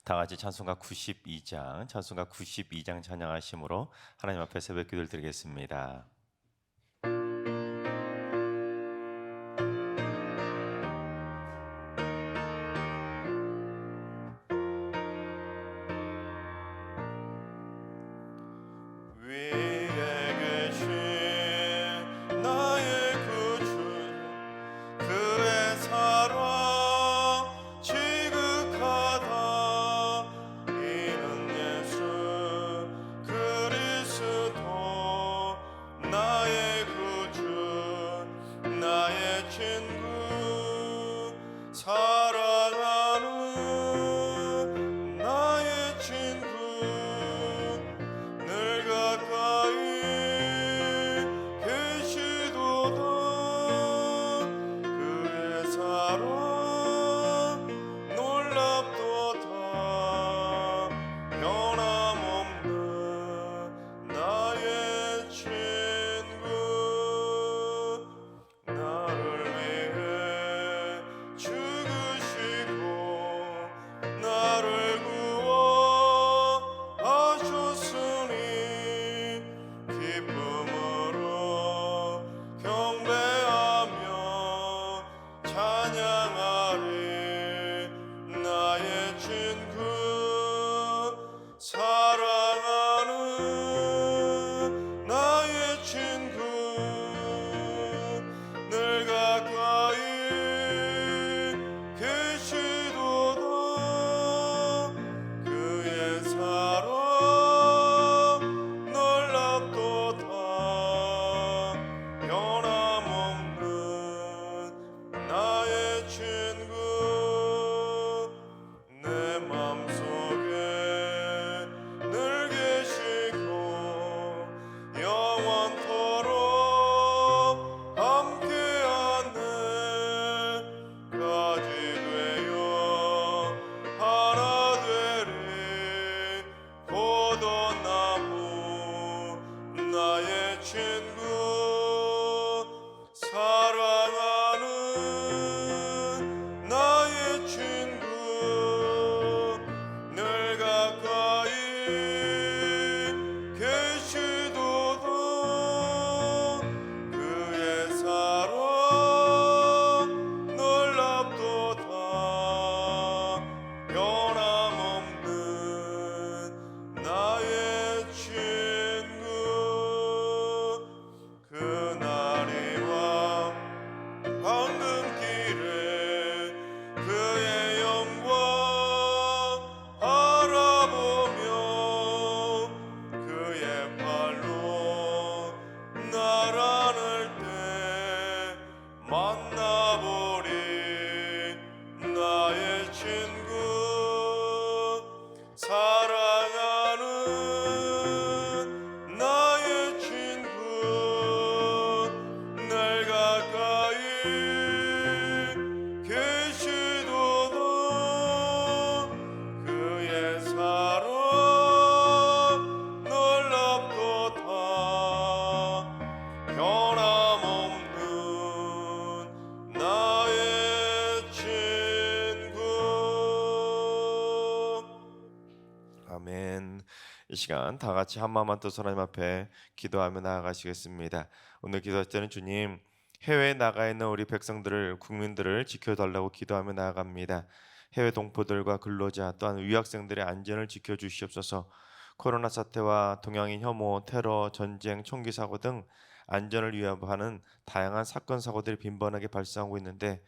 다 같이 찬송가 92장 찬양하심으로 하나님 앞에 새벽 기도를 드리겠습니다. 위에 계신 나의 구주 그의 사랑 지극하다. 이는 예수 그리스도 나의 구주 나의 친구 사랑하는 나의 친구 늘 가까이 계시도다. 그의 사랑 놀랍도다. 변함없는 나의 친구 나를 위해 죽으시고 나를 구원하셨으니 기쁨으로 경배하며 찬양하리. 나의 친구 사랑하는 나의 친구 늘 가까이 계시도다. 그의 사랑 놀랍도다. 변함없는 나의 친구 내 맘속에 늘 계시고 영원토록 함께하네. 가지 되어 하나 되리 포도나무 나의 친구 사랑하는 나의 친구 늘 가까이 계시도다. 그의 사랑 놀랍도다. 변함없는 나의 친구 그날이와 황금길에 그의 영광 바라보며 그의 발로 날 안을 때 만나보리. 나의 친구 사랑하는 나의 친구 늘 가까이 계시도다. 그의 사랑 놀랍도다. 변함없는 나의 친구. 아멘. 이 시간 다 같이 한 마음만 떠서 하나님 앞에 기도하며 나아가시겠습니다. 오늘 기도할 때는 주님, 해외에 나가 있는 우리 백성들을, 국민들을 지켜달라고 기도하며 나아갑니다. 해외 동포들과 근로자 또한 유학생들의 안전을 지켜주시옵소서. 코로나 사태와 동양인 혐오, 테러, 전쟁, 총기 사고 등 안전을 위협하는 다양한 사건 사고들이 빈번하게 발생하고 있는데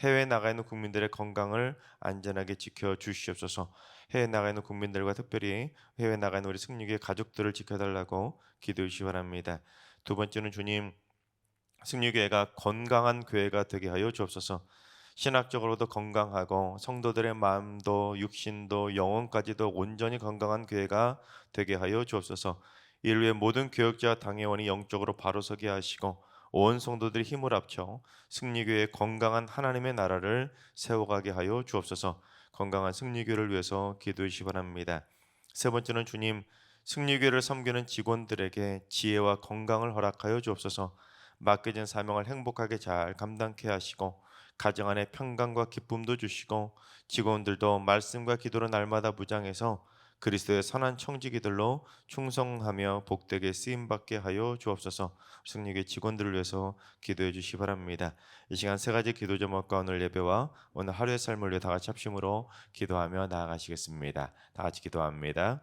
해외에 나가 있는 국민들의 건강을 안전하게 지켜주시옵소서. 해외에 나가 있는 국민들과 특별히 해외에 나가 있는 우리 승리교회 가족들을 지켜달라고 기도해 주시기 바랍니다. 두 번째는 주님, 승리교회가 건강한 교회가 되게 하여 주옵소서. 신학적으로도 건강하고 성도들의 마음도 육신도 영혼까지도 온전히 건강한 교회가 되게 하여 주옵소서. 이를 위해 모든 교역자와 당회원이 영적으로 바로 서게 하시고 온 성도들이 힘을 합쳐 승리교회의 건강한 하나님의 나라를 세워가게 하여 주옵소서. 건강한 승리교회를 위해서 기도해 주시기 바랍니다. 세 번째는 주님, 승리교회를 섬기는 직원들에게 지혜와 건강을 허락하여 주옵소서. 맡겨진 사명을 행복하게 잘 감당케 하시고 가정 안에 평강과 기쁨도 주시고 직원들도 말씀과 기도로 날마다 무장해서 그리스도의 선한 청지기들로 충성하며 복되게 쓰임받게 하여 주옵소서. 승리의 직원들을 위해서 기도해 주시기 바랍니다. 이 시간 세 가지 기도 제목과 오늘 예배와 오늘 하루의 삶을 위해 다 같이 합심으로 기도하며 나아가시겠습니다. 다 같이 기도합니다.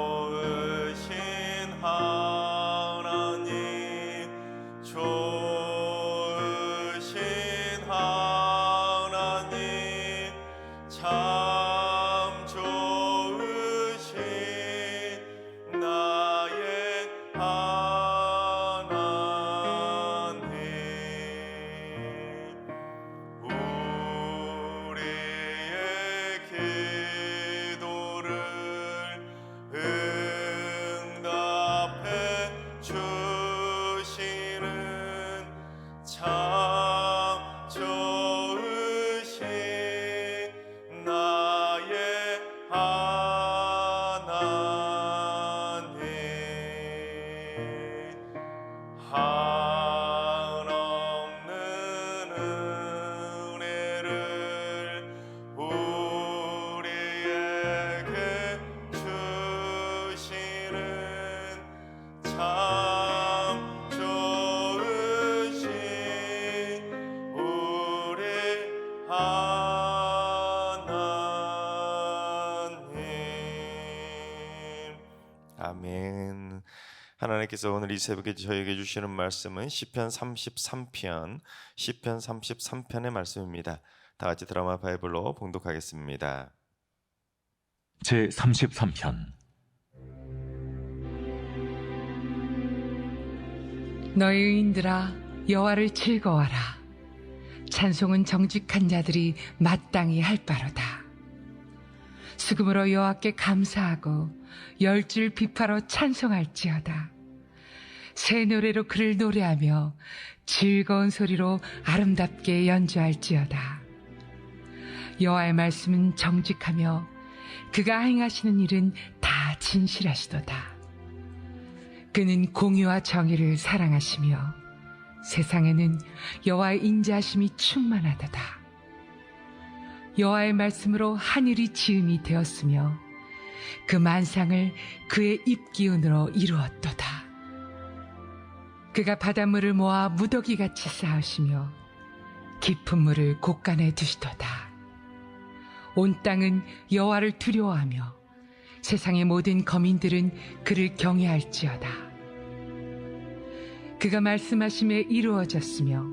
좋으신 하나님, 좋으신 하나님, 참 좋으신 나의 하나님. 우리의 기도를 응답해 주시는 참 좋으신 나의 하나님. 한없는 은혜를 우리에게 주시는 참 좋으신 우리 하나님. 아멘. 하나님께서 오늘 이 새벽에 저에게 주시는 말씀은 시편 33편의 말씀입니다. 다 같이 드라마 바이블로 봉독하겠습니다. 제 33편. 너희 의인들아 여호와를 즐거워하라. 찬송은 정직한 자들이 마땅히 할 바로다. 수금으로 여호와께 감사하고 열줄 비파로 찬송할지어다. 새 노래로 그를 노래하며 즐거운 소리로 아름답게 연주할지어다. 여호와의 말씀은 정직하며 그가 행하시는 일은 다 진실하시도다. 그는 공의와 정의를 사랑하시며 세상에는 여호와의 인자하심이 충만하도다. 여호와의 말씀으로 하늘이 지음이 되었으며 그 만상을 그의 입기운으로 이루었도다. 그가 바닷물을 모아 무더기같이 쌓으시며 깊은 물을 곳간에 두시도다. 온 땅은 여호와를 두려워하며 세상의 모든 거민들은 그를 경외할지어다. 그가 말씀하심에 이루어졌으며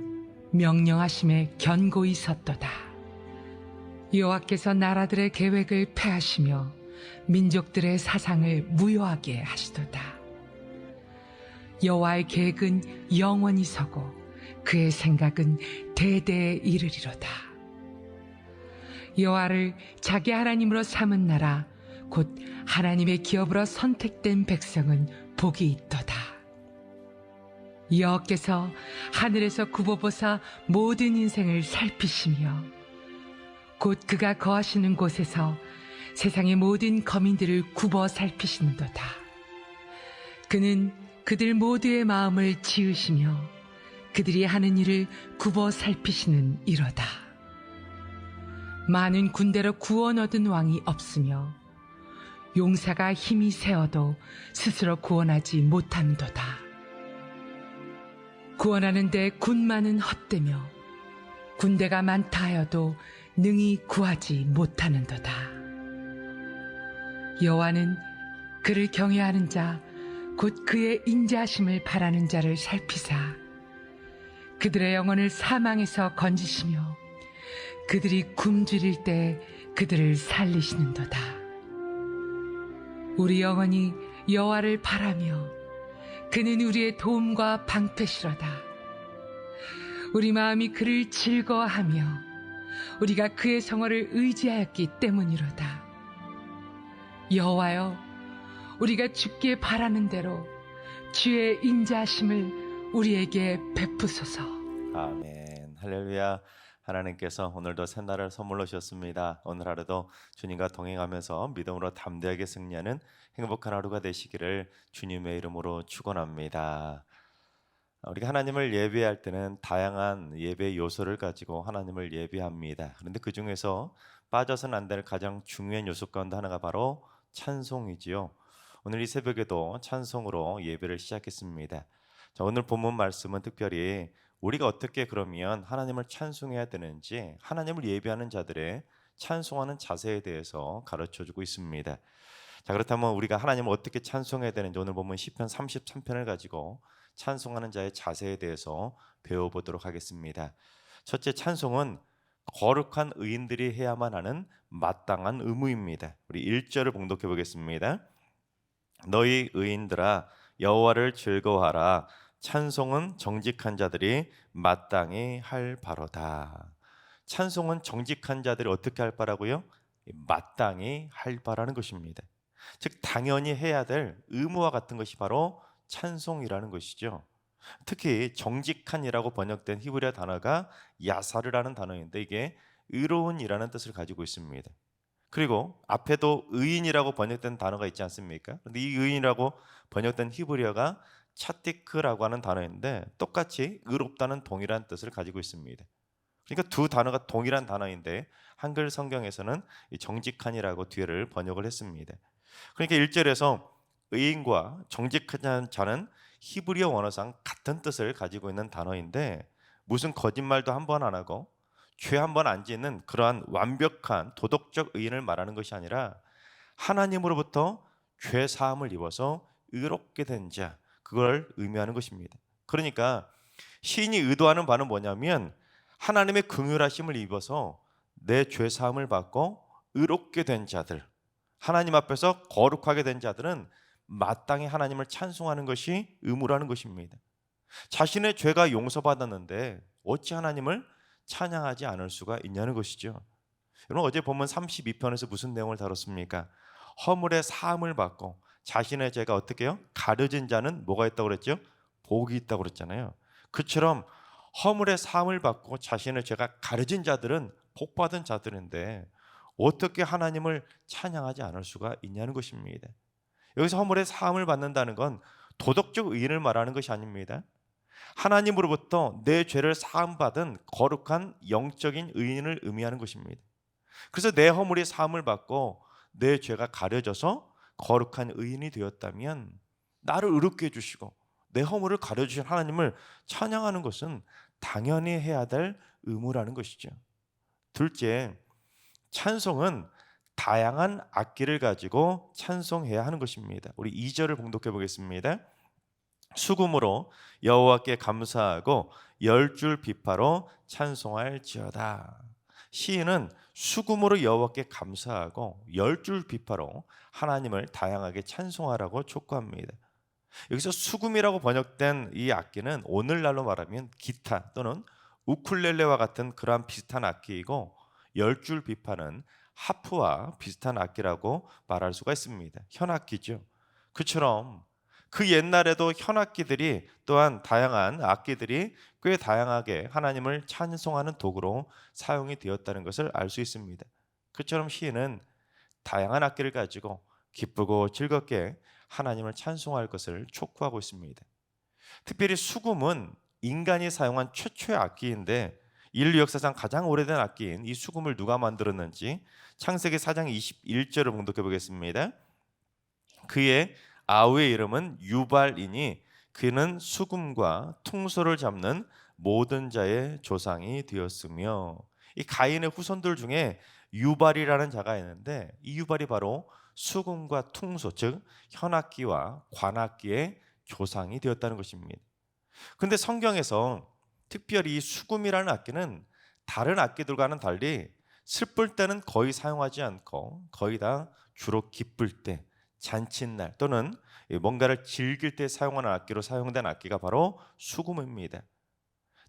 명령하심에 견고히 섰도다. 여호와께서 나라들의 계획을 폐하시며 민족들의 사상을 무효하게 하시도다. 여호와의 계획은 영원히 서고 그의 생각은 대대에 이르리로다. 여호와를 자기 하나님으로 삼은 나라 곧 하나님의 기업으로 선택된 백성은 복이 있도다. 여호와께서 하늘에서 굽어보사 모든 인생을 살피시며 곧 그가 거하시는 곳에서 세상의 모든 거민들을 굽어 살피시는도다. 그는 그들 모두의 마음을 지으시며 그들이 하는 일을 굽어 살피시는 이로다. 많은 군대로 구원 얻은 왕이 없으며 용사가 힘이 세어도 스스로 구원하지 못하는도다. 구원하는데 군마는 헛되며 군대가 많다 하여도 능히 구하지 못하는도다. 여호와는 그를 경외하는 자 곧 그의 인자하심을 바라는 자를 살피사 그들의 영혼을 사망에서 건지시며 그들이 굶주릴 때 그들을 살리시는도다. 우리 영혼이 여호와를 바라며 그는 우리의 도움과 방패시로다. 우리 마음이 그를 즐거워하며 우리가 그의 성호를 의지하였기 때문이로다. 여호와여, 우리가 주께 바라는 대로 주의 인자하심을 우리에게 베푸소서. 아멘. 할렐루야. 하나님께서 오늘도 새날을 선물로 주셨습니다. 오늘 하루도 주님과 동행하면서 믿음으로 담대하게 승리하는 행복한 하루가 되시기를 주님의 이름으로 축원합니다. 우리가 하나님을 예배할 때는 다양한 예배 요소를 가지고 하나님을 예배합니다. 그런데 그 중에서 빠져서는 안 될 가장 중요한 요소 가운데 하나가 바로 찬송이지요. 오늘 이 새벽에도 찬송으로 예배를 시작했습니다. 자, 오늘 본문 말씀은 특별히 우리가 어떻게 그러면 하나님을 찬송해야 되는지 하나님을 예배하는 자들의 찬송하는 자세에 대해서 가르쳐주고 있습니다. 자, 그렇다면 우리가 하나님을 어떻게 찬송해야 되는지 오늘 본문 시편 33편을 가지고 찬송하는 자의 자세에 대해서 배워보도록 하겠습니다. 첫째, 찬송은 거룩한 의인들이 해야만 하는 마땅한 의무입니다. 우리 1절을 봉독해 보겠습니다. 너희 의인들아 여호와를 즐거워하라. 찬송은 정직한 자들이 마땅히 할 바로다. 찬송은 정직한 자들이 어떻게 할 바라고요? 마땅히 할 바라는 것입니다. 즉 당연히 해야 될 의무와 같은 것이 바로 찬송이라는 것이죠. 특히 정직한이라고 번역된 히브리어 단어가 야사르라는 단어인데 이게 의로운이라는 뜻을 가지고 있습니다. 그리고 앞에도 의인이라고 번역된 단어가 있지 않습니까? 그런데 이 의인이라고 번역된 히브리어가 차티크라고 하는 단어인데 똑같이 의롭다는 동일한 뜻을 가지고 있습니다. 그러니까 두 단어가 동일한 단어인데 한글 성경에서는 이 정직한이라고 뒤를 번역을 했습니다. 그러니까 1절에서 의인과 정직한 자는 히브리어 원어상 같은 뜻을 가지고 있는 단어인데 무슨 거짓말도 한 번 안 하고 죄 한 번 안 짓는 그러한 완벽한 도덕적 의인을 말하는 것이 아니라 하나님으로부터 죄 사함을 입어서 의롭게 된 자, 그걸 의미하는 것입니다. 그러니까 시인이 의도하는 바는 뭐냐면 하나님의 긍휼하심을 입어서 내 죄 사함을 받고 의롭게 된 자들, 하나님 앞에서 거룩하게 된 자들은 마땅히 하나님을 찬송하는 것이 의무라는 것입니다. 자신의 죄가 용서받았는데 어찌 하나님을 찬양하지 않을 수가 있냐는 것이죠. 여러분 어제 본문 32편에서 무슨 내용을 다뤘습니까? 허물의 사함을 받고 자신의 죄가 어떻게 해요? 가려진 자는 뭐가 있다고 그랬죠? 복이 있다고 그랬잖아요. 그처럼 허물의 사함을 받고 자신의 죄가 가려진 자들은 복받은 자들인데 어떻게 하나님을 찬양하지 않을 수가 있냐는 것입니다. 여기서 허물의 사함을 받는다는 건 도덕적 의인을 말하는 것이 아닙니다. 하나님으로부터 내 죄를 사함받은 거룩한 영적인 의인을 의미하는 것입니다. 그래서 내 허물이 사함을 받고 내 죄가 가려져서 거룩한 의인이 되었다면 나를 의롭게 해주시고 내 허물을 가려주신 하나님을 찬양하는 것은 당연히 해야 될 의무라는 것이죠. 둘째, 찬송은 다양한 악기를 가지고 찬송해야 하는 것입니다. 우리 2절을 봉독해 보겠습니다. 수금으로 여호와께 감사하고 10줄 비파로 찬송할지어다. 시인은 수금으로 여호와께 감사하고 10줄 비파로 하나님을 다양하게 찬송하라고 촉구합니다. 여기서 수금이라고 번역된 이 악기는 오늘날로 말하면 기타 또는 우쿨렐레와 같은 그러한 비슷한 악기이고 10줄 비파는 하프와 비슷한 악기라고 말할 수가 있습니다. 현악기죠. 그처럼 그 옛날에도 현악기들이 또한 다양한 악기들이 꽤 다양하게 하나님을 찬송하는 도구로 사용이 되었다는 것을 알 수 있습니다. 그처럼 시인은 다양한 악기를 가지고 기쁘고 즐겁게 하나님을 찬송할 것을 촉구하고 있습니다. 특별히 수금은 인간이 사용한 최초의 악기인데 인류 역사상 가장 오래된 악기인 이 수금을 누가 만들었는지 창세기 4장 21절을 봉독해 보겠습니다. 그의 아우의 이름은 유발이니 그는 수금과 퉁소를 잡는 모든 자의 조상이 되었으며, 이 가인의 후손들 중에 유발이라는 자가 있는데 이 유발이 바로 수금과 퉁소, 즉 현악기와 관악기의 조상이 되었다는 것입니다. 그런데 성경에서 특별히 이 수금이라는 악기는 다른 악기들과는 달리 슬플 때는 거의 사용하지 않고 거의 다 주로 기쁠 때, 잔칫날 또는 뭔가를 즐길 때 사용하는 악기로 사용된 악기가 바로 수금입니다.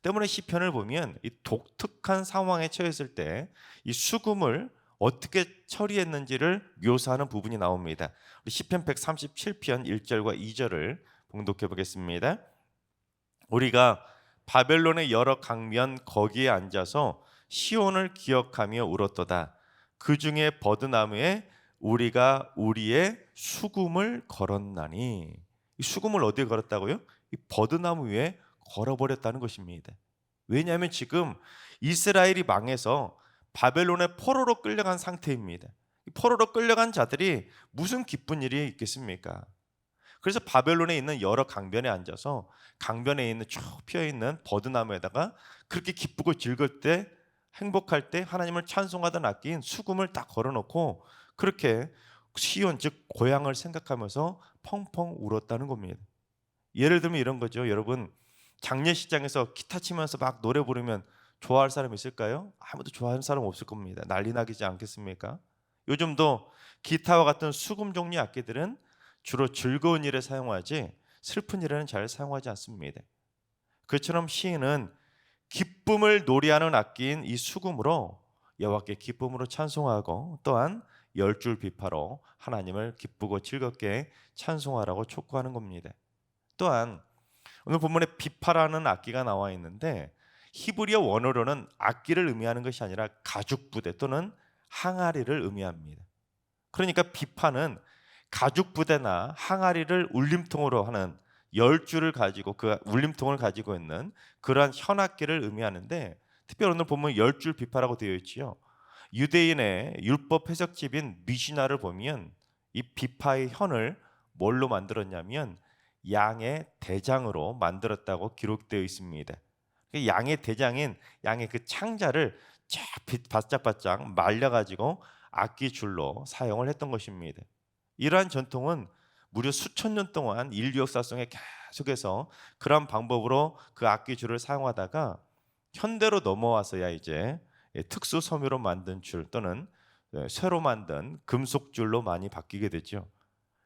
때문에 시편을 보면 이 독특한 상황에 처했을 때 이 수금을 어떻게 처리했는지를 묘사하는 부분이 나옵니다. 우리 시편 137편 1절과 2절을 봉독해 보겠습니다. 우리가 바벨론의 여러 강면 거기에 앉아서 시온을 기억하며 울었도다. 그 중에 버드나무에 우리가 우리의 수금을 걸었나니. 이 수금을 어디에 걸었다고요? 이 버드나무 위에 걸어버렸다는 것입니다. 왜냐하면 지금 이스라엘이 망해서 바벨론의 포로로 끌려간 상태입니다. 포로로 끌려간 자들이 무슨 기쁜 일이 있겠습니까? 그래서 바벨론에 있는 여러 강변에 앉아서 강변에 있는 쭉 피어있는 버드나무에다가 그렇게 기쁘고 즐거울 때, 행복할 때 하나님을 찬송하던 악기인 수금을 딱 걸어놓고 그렇게 시온 즉 고향을 생각하면서 펑펑 울었다는 겁니다. 예를 들면 이런 거죠. 여러분, 장례식장에서 기타 치면서 막 노래 부르면 좋아할 사람 있을까요? 아무도 좋아하는 사람 없을 겁니다. 난리 나기지 않겠습니까? 요즘도 기타와 같은 수금 종류 악기들은 주로 즐거운 일에 사용하지 슬픈 일에는 잘 사용하지 않습니다. 그처럼 시인은 기쁨을 노래하는 악기인 이 수금으로 여호와께 기쁨으로 찬송하고 또한 10줄 비파로 하나님을 기쁘고 즐겁게 찬송하라고 촉구하는 겁니다. 또한 오늘 본문에 비파라는 악기가 나와 있는데 히브리어 원어로는 악기를 의미하는 것이 아니라 가죽부대 또는 항아리를 의미합니다. 그러니까 비파는 가죽부대나 항아리를 울림통으로 하는 10줄을 가지고 그 울림통을 가지고 있는 그러한 현악기를 의미하는데, 특별히 오늘 보면 10줄 비파라고 되어 있지요. 유대인의 율법 해석집인 미시나를 보면 이 비파의 현을 뭘로 만들었냐면 양의 대장으로 만들었다고 기록되어 있습니다. 양의 대장인 양의 그 창자를 쫙 바짝바짝 말려가지고 악기 줄로 사용을 했던 것입니다. 이러한 전통은 무려 수천 년 동안 인류 역사 속에 계속해서 그런 방법으로 그 악기 줄을 사용하다가 현대로 넘어와서야 이제 특수 섬유로 만든 줄 또는 쇠로 만든 금속 줄로 많이 바뀌게 되죠.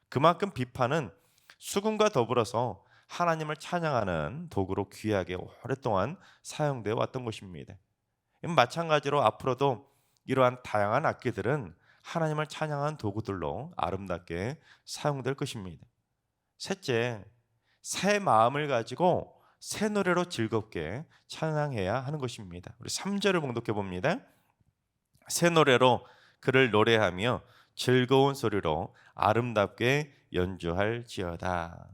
그만큼 비파는 수금과 더불어서 하나님을 찬양하는 도구로 귀하게 오랫동안 사용되어 왔던 것입니다. 마찬가지로 앞으로도 이러한 다양한 악기들은 하나님을 찬양하는 도구들로 아름답게 사용될 것입니다. 셋째, 새 마음을 가지고 새 노래로 즐겁게 찬양해야 하는 것입니다. 우리 3절을 봉독해 봅니다. 새 노래로 그를 노래하며 즐거운 소리로 아름답게 연주할지어다.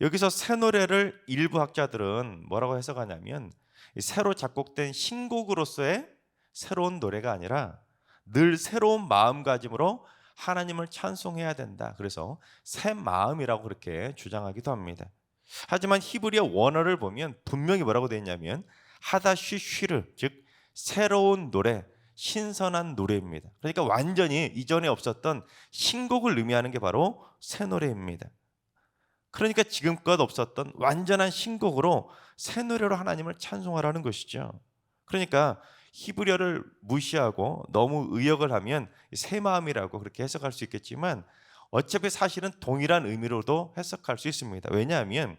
여기서 새 노래를 일부 학자들은 뭐라고 해석하냐면 새로 작곡된 신곡으로서의 새로운 노래가 아니라 늘 새로운 마음가짐으로 하나님을 찬송해야 된다. 그래서 새 마음이라고 그렇게 주장하기도 합니다. 하지만 히브리어 원어를 보면 분명히 뭐라고 되어 있냐면 하다쉬쉬르, 즉 새로운 노래, 신선한 노래입니다. 그러니까 완전히 이전에 없었던 신곡을 의미하는 게 바로 새 노래입니다. 그러니까 지금껏 없었던 완전한 신곡으로 새 노래로 하나님을 찬송하라는 것이죠. 그러니까 히브리어를 무시하고 너무 의역을 하면 새 마음이라고 그렇게 해석할 수 있겠지만 어차피 사실은 동일한 의미로도 해석할 수 있습니다. 왜냐하면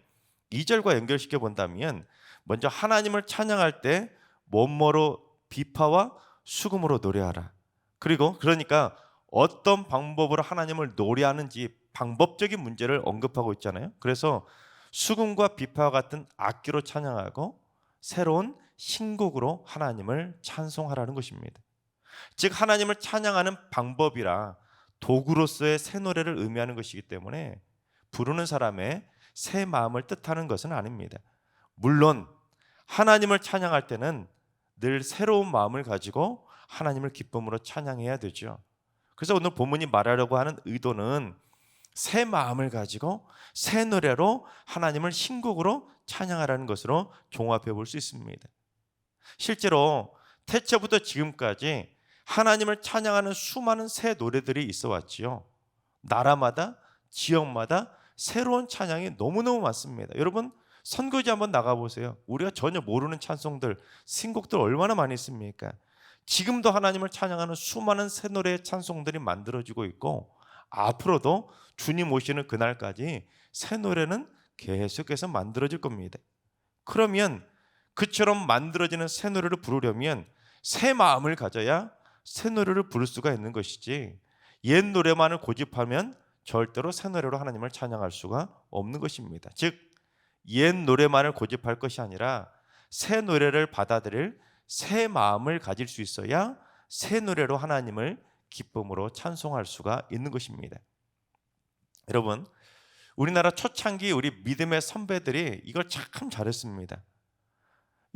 2절과 연결시켜 본다면 먼저 하나님을 찬양할 때 뭐뭐로 비파와 수금으로 노래하라. 그리고 그러니까 어떤 방법으로 하나님을 노래하는지 방법적인 문제를 언급하고 있잖아요. 그래서 수금과 비파와 같은 악기로 찬양하고 새로운 신곡으로 하나님을 찬송하라는 것입니다. 즉 하나님을 찬양하는 방법이라 도구로서의 새 노래를 의미하는 것이기 때문에 부르는 사람의 새 마음을 뜻하는 것은 아닙니다. 물론 하나님을 찬양할 때는 늘 새로운 마음을 가지고 하나님을 기쁨으로 찬양해야 되죠. 그래서 오늘 본문이 말하려고 하는 의도는 새 마음을 가지고 새 노래로 하나님을 신곡으로 찬양하라는 것으로 종합해 볼 수 있습니다. 실제로 태초부터 지금까지 하나님을 찬양하는 수많은 새 노래들이 있어 왔지요. 나라마다 지역마다 새로운 찬양이 너무너무 많습니다. 여러분 선교지 한번 나가보세요. 우리가 전혀 모르는 찬송들, 신곡들 얼마나 많이 있습니까? 지금도 하나님을 찬양하는 수많은 새 노래의 찬송들이 만들어지고 있고 앞으로도 주님 오시는 그날까지 새 노래는 계속해서 만들어질 겁니다. 그러면 그처럼 만들어지는 새 노래를 부르려면 새 마음을 가져야 새 노래를 부를 수가 있는 것이지 옛 노래만을 고집하면 절대로 새 노래로 하나님을 찬양할 수가 없는 것입니다. 즉 옛 노래만을 고집할 것이 아니라 새 노래를 받아들일 새 마음을 가질 수 있어야 새 노래로 하나님을 기쁨으로 찬송할 수가 있는 것입니다. 여러분 우리나라 초창기 우리 믿음의 선배들이 이걸 참 잘했습니다.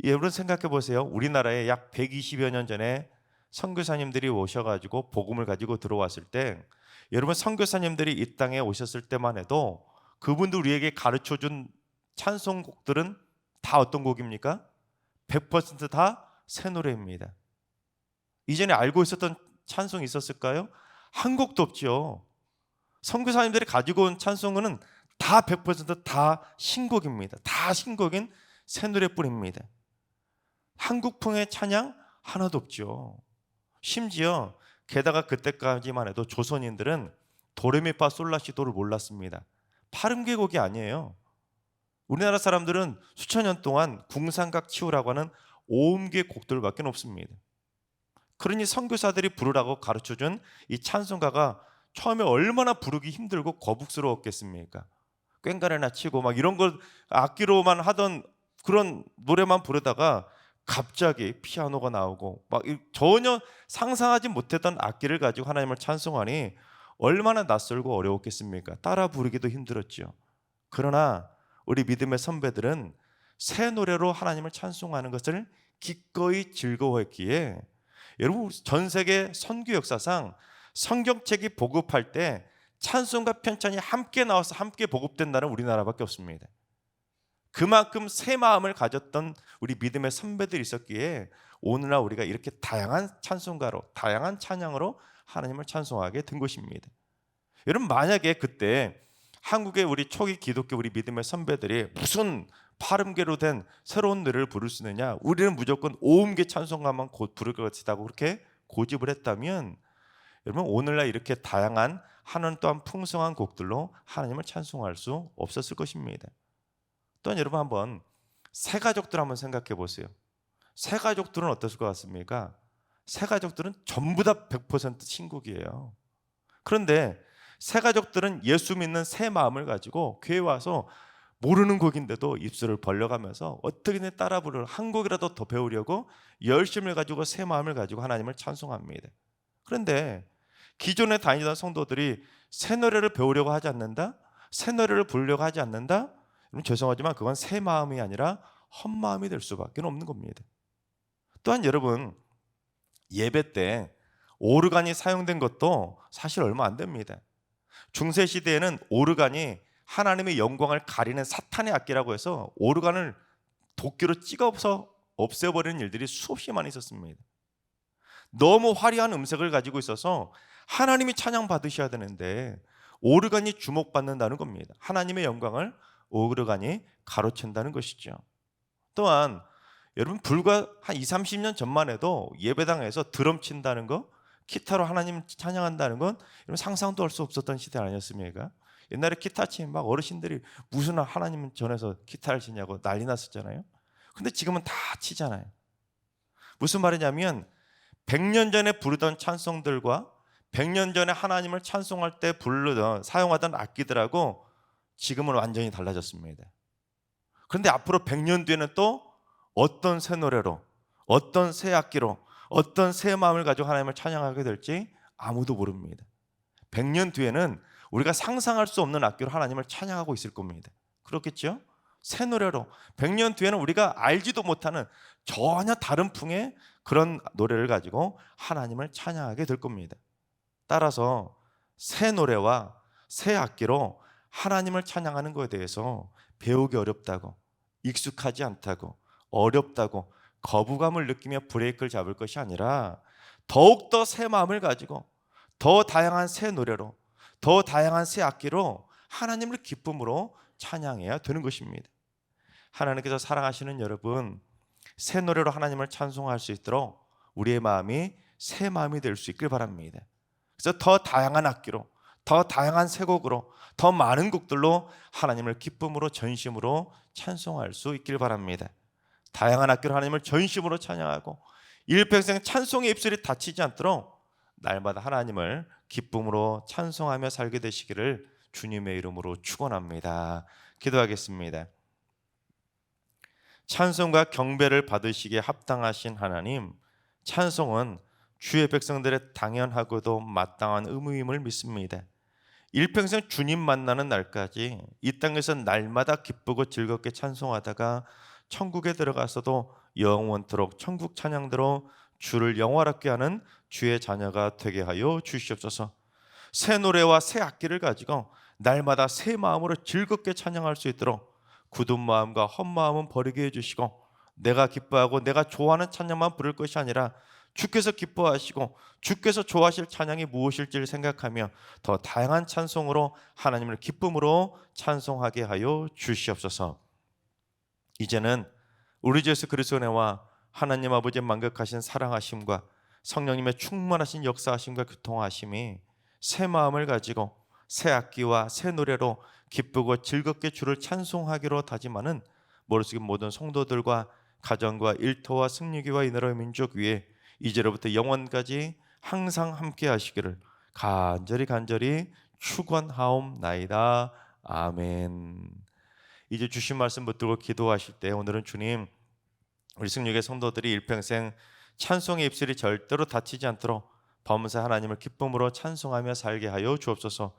여러분 생각해 보세요. 우리나라에 약 120여 년 전에 선교사님들이 오셔가지고 복음을 가지고 들어왔을 때 여러분 선교사님들이 이 땅에 오셨을 때만 해도 그분들 우리에게 가르쳐준 찬송곡들은 다 어떤 곡입니까? 100% 다 새 노래입니다. 이전에 알고 있었던 찬송이 있었을까요? 한 곡도 없죠. 선교사님들이 가지고 온 찬송은 다 100% 신곡입니다. 다 신곡인 새 노래뿐입니다. 한국풍의 찬양 하나도 없죠. 심지어 게다가 그때까지만 해도 조선인들은 도레미파 솔라시도를 몰랐습니다. 팔음계곡이 아니에요. 우리나라 사람들은 수천 년 동안 궁상각 치우라고 하는 오음계 곡들밖에 없습니다. 그러니 선교사들이 부르라고 가르쳐준 이 찬송가가 처음에 얼마나 부르기 힘들고 거북스러웠겠습니까? 꽹과레나 치고 막 이런 걸 악기로만 하던 그런 노래만 부르다가 갑자기 피아노가 나오고 막 전혀 상상하지 못했던 악기를 가지고 하나님을 찬송하니 얼마나 낯설고 어려웠겠습니까? 따라 부르기도 힘들었죠. 그러나 우리 믿음의 선배들은 새 노래로 하나님을 찬송하는 것을 기꺼이 즐거워했기에 여러분 전 세계 선교 역사상 성경책이 보급할 때 찬송과 편찬이 함께 나와서 함께 보급된 나라는 우리나라밖에 없습니다. 그만큼 새 마음을 가졌던 우리 믿음의 선배들이 있었기에 오늘날 우리가 이렇게 다양한 찬송가로 다양한 찬양으로 하나님을 찬송하게 된 것입니다. 여러분 만약에 그때 한국의 우리 초기 기독교 우리 믿음의 선배들이 무슨 팔음계로 된 새로운 노래를 부를 수 있느냐, 우리는 무조건 오음계 찬송가만 부를 것이라고 그렇게 고집을 했다면 여러분 오늘날 이렇게 다양한 하나님 또한 풍성한 곡들로 하나님을 찬송할 수 없었을 것입니다. 또한 여러분 한번 새 가족들 한번 생각해 보세요. 새 가족들은 어땠을 것 같습니까? 새 가족들은 전부 다 100% 신곡이에요. 그런데 새 가족들은 예수 믿는 새 마음을 가지고 교회 와서 모르는 곡인데도 입술을 벌려가면서 어떻게든 따라 부르는 한 곡이라도 더 배우려고 열심을 가지고 새 마음을 가지고 하나님을 찬송합니다. 그런데 기존에 다니던 성도들이 새 노래를 배우려고 하지 않는다? 새 노래를 부르려고 하지 않는다? 여러분 죄송하지만 그건 새 마음이 아니라 헛마음이 될 수밖에 없는 겁니다. 또한 여러분 예배 때 오르간이 사용된 것도 사실 얼마 안 됩니다. 중세 시대에는 오르간이 하나님의 영광을 가리는 사탄의 악기라고 해서 오르간을 도끼로 찍어서 없애버리는 일들이 수없이 많이 있었습니다. 너무 화려한 음색을 가지고 있어서 하나님이 찬양 받으셔야 되는데 오르간이 주목받는다는 겁니다. 하나님의 영광을 오르간이 가로챈다는 것이죠. 또한 여러분 불과 한 20-30년 전만 해도 예배당에서 드럼 친다는 거, 기타로 하나님 찬양한다는 건 여러분 상상도 할 수 없었던 시대 아니었습니까? 옛날에 기타 치면 막 어르신들이 무슨 하나님 전에서 기타를 치냐고 난리 났었잖아요. 근데 지금은 다 치잖아요. 무슨 말이냐면 100년 전에 부르던 찬송들과 100년 전에 하나님을 찬송할 때 부르던 사용하던 악기들하고 지금은 완전히 달라졌습니다. 그런데 앞으로 100년 뒤에는 또 어떤 새 노래로, 어떤 새 악기로, 어떤 새 마음을 가지고 하나님을 찬양하게 될지 아무도 모릅니다. 100년 뒤에는 우리가 상상할 수 없는 악기로 하나님을 찬양하고 있을 겁니다. 그렇겠죠? 새 노래로 100년 뒤에는 우리가 알지도 못하는 전혀 다른 풍의 그런 노래를 가지고 하나님을 찬양하게 될 겁니다. 따라서 새 노래와 새 악기로 하나님을 찬양하는 것에 대해서 배우기 어렵다고, 익숙하지 않다고, 어렵다고 거부감을 느끼며 브레이크를 잡을 것이 아니라 더욱더 새 마음을 가지고 더 다양한 새 노래로, 더 다양한 새 악기로 하나님을 기쁨으로 찬양해야 되는 것입니다. 하나님께서 사랑하시는 여러분, 새 노래로 하나님을 찬송할 수 있도록 우리의 마음이 새 마음이 될 수 있길 바랍니다. 그래서 더 다양한 악기로, 더 다양한 새 곡으로, 더 많은 곡들로 하나님을 기쁨으로 전심으로 찬송할 수 있길 바랍니다. 다양한 악기로 하나님을 전심으로 찬양하고 일평생 찬송의 입술이 닫히지 않도록 날마다 하나님을 기쁨으로 찬송하며 살게 되시기를 주님의 이름으로 축원합니다. 기도하겠습니다. 찬송과 경배를 받으시기에 합당하신 하나님, 찬송은 주의 백성들의 당연하고도 마땅한 의무임을 믿습니다. 일평생 주님 만나는 날까지 이 땅에서 날마다 기쁘고 즐겁게 찬송하다가 천국에 들어가서도 영원토록 천국 찬양대로 주를 영화롭게 하는 주의 자녀가 되게 하여 주시옵소서. 새 노래와 새 악기를 가지고 날마다 새 마음으로 즐겁게 찬양할 수 있도록 굳은 마음과 헛마음은 버리게 해주시고 내가 기뻐하고 내가 좋아하는 찬양만 부를 것이 아니라 주께서 기뻐하시고 주께서 좋아하실 찬양이 무엇일지를 생각하며 더 다양한 찬송으로 하나님을 기쁨으로 찬송하게 하여 주시옵소서. 이제는 우리 주 예수 그리스도의 은혜와 하나님 아버지의 만극하신 사랑하심과 성령님의 충만하신 역사하심과 교통하심이 새 마음을 가지고 새 악기와 새 노래로 기쁘고 즐겁게 주를 찬송하기로 다짐하는 머릿속의 모든 성도들과 가정과 일터와 승리기와 이 나라의 민족 위에 이제로부터 영원까지 항상 함께 하시기를 간절히 축원하옵나이다. 아멘. 이제 주신 말씀 붙들고 기도하실 때 오늘은 주님, 우리 승리의 성도들이 일평생 찬송의 입술이 절대로 닫히지 않도록 범사 하나님을 기쁨으로 찬송하며 살게 하여 주옵소서.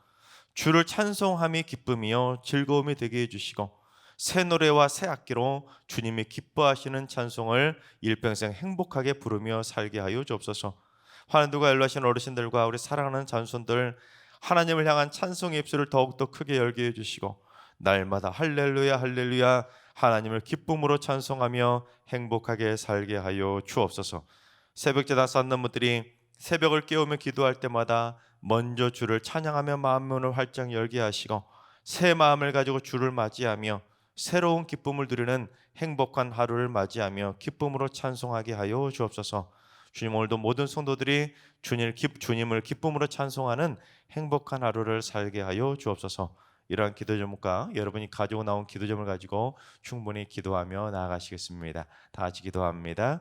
주를 찬송함이 기쁨이요 즐거움이 되게 해주시고 새 노래와 새 악기로 주님이 기뻐하시는 찬송을 일평생 행복하게 부르며 살게 하여 주옵소서. 환우들과 연로하신 어르신들과 우리 사랑하는 자손들 하나님을 향한 찬송의 입술을 더욱더 크게 열게 해주시고 날마다 할렐루야 할렐루야 하나님을 기쁨으로 찬송하며 행복하게 살게 하여 주옵소서. 새벽제단 쌓는 분들이 새벽을 깨우며 기도할 때마다 먼저 주를 찬양하며 마음문을 활짝 열게 하시고 새 마음을 가지고 주를 맞이하며 새로운 기쁨을 누리는 행복한 하루를 맞이하며 기쁨으로 찬송하게 하여 주옵소서. 주님, 오늘도 모든 성도들이 주님을 기쁨으로 찬송하는 행복한 하루를 살게 하여 주옵소서. 이러한 기도 제목과 여러분이 가지고 나온 기도 제목을 가지고 충분히 기도하며 나아가시겠습니다. 다 같이 기도합니다.